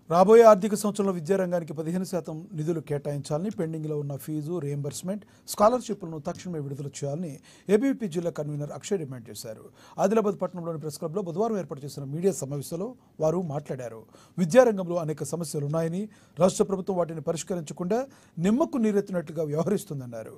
రాబోయే ఆర్థిక సంవత్సరంలో విద్యారంగానికి 15% నిధులు కేటాయించాలని, పెండింగ్లో ఉన్న ఫీజు రీయింబర్స్మెంట్, స్కాలర్షిప్లను తక్షణమే విడుదల చేయాలని ఏబీవీపీ జిల్లా కన్వీనర్ అక్షయ్ డిమాండ్ చేశారు. ఆదిలాబాద్ పట్టణంలోని ప్రెస్ క్లబ్లో బుధవారం ఏర్పాటు చేసిన మీడియా సమావేశంలో వారు మాట్లాడారు. విద్యారంగంలో అనేక సమస్యలు ఉన్నాయని, రాష్ట్ర ప్రభుత్వం వాటిని పరిష్కరించకుండా నిమ్మకు నీరెత్తినట్లుగా వ్యవహరిస్తుందన్నారు.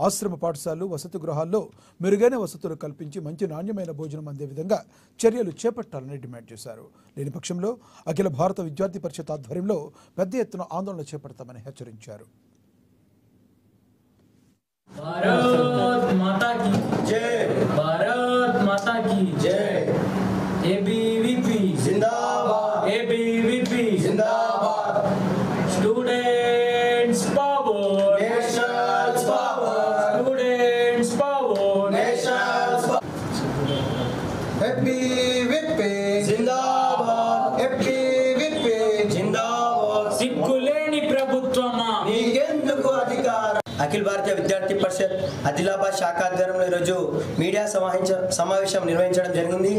ఆశ్రమ పాఠశాలలు, వసతి గృహాల్లో మెరుగైన వసతులు కల్పించి మంచి నాణ్యమైన భోజనం అందే విధంగా చర్యలు చేపట్టాలని డిమాండ్ చేశారు. లేని పక్షంలో అఖిల భారత విద్యార్థి పరిషత్ ఆధ్వర్యంలో పెద్ద ఎత్తున ఆందోళన చేపడతామని హెచ్చరించారు. भारत माता की जय, भारत माता की जय। एबीवीपी जिंदाबाद, एबीवीपी जिंदाबाद। Students power, nationals power, students power, nationals ABVP जिंदाबाद, एबीवीपी जिंदाबाद। सिक्कुलेनी ప్రభుత్వమా నీకెందుకు అధికారం? అఖిల భారతీయ విద్యార్థి పరిషత్ ఆదిలాబాద్ శాఖ ఆధ్వర్యంలో ఈరోజు మీడియా సమావేశం నిర్వహించడం జరిగింది.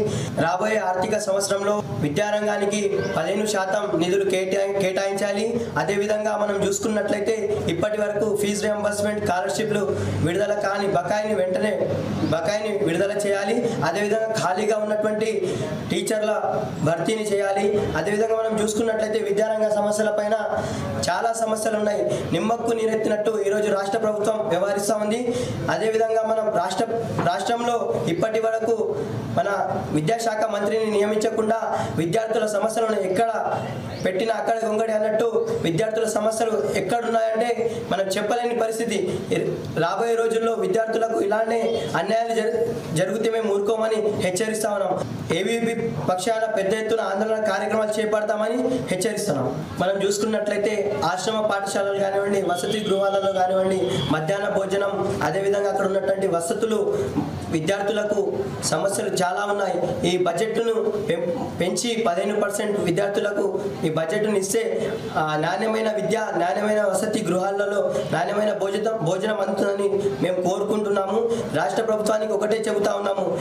రాబోయే ఆర్థిక సంవత్సరంలో విద్యారంగానికి 15% నిధులు కేటాయించాలి. అదేవిధంగా మనం చూసుకున్నట్లయితే ఇప్పటి వరకు ఫీజు రియంబర్స్మెంట్, స్కాలర్షిప్లు విడుదల కాని బకాయిని విడుదల చేయాలి. అదేవిధంగా ఖాళీగా ఉన్నటువంటి టీచర్ల భర్తీని చేయాలి. అదేవిధంగా మనం చూసుకున్నట్లయితే విద్యారంగ సమస్యల పైన చాలా సమస్యలు ఉన్నాయి. నిమ్మక్కు నీరెత్తినట్టు ఈరోజు రాష్ట్ర ప్రభుత్వం వ్యవహరిస్తూ ఉంది. అదేవిధంగా మనం రాష్ట్రంలో ఇప్పటి వరకు మన విద్యాశాఖ మంత్రిని నియమించకుండా విద్యార్థుల సమస్యలను ఎక్కడ పెట్టినా అక్కడ గొంగడి అన్నట్టు విద్యార్థుల సమస్యలు ఎక్కడున్నాయంటే మనం చెప్పలేని పరిస్థితి. రాబోయే రోజుల్లో విద్యార్థులకు ఇలానే అన్యాయాలు జరిగితే మేము ఊరుకోమని హెచ్చరిస్తా ఉన్నాం. ఏబీవీపీ పక్షాన పెద్ద ఎత్తున ఆందోళన కార్యక్రమాలు చేపడతామని హెచ్చరిస్తున్నాం. మనం చూసుకున్నట్లయితే ఆశ్రమ పాఠశాలలు కానివ్వండి, వసతి గృహాలలో కానివ్వండి, మధ్యాహ్న భోజనం, అదేవిధంగా అక్కడ ఉన్నటువంటి వసతులు, విద్యార్థులకు సమస్యలు చాలా ఉన్నాయి. ఈ బడ్జెట్ను పెంచి 15% విద్యార్థులకు ఈ బడ్జెట్ను ఇస్తే నాణ్యమైన విద్య, నాణ్యమైన వసతి గృహాలలో నాణ్యమైన భోజనం అందుతుందని మేము కోరుకుంటున్నాము. రాష్ట్ర ప్రభుత్వానికి ఒకటే చెబుతా ఉన్నాము.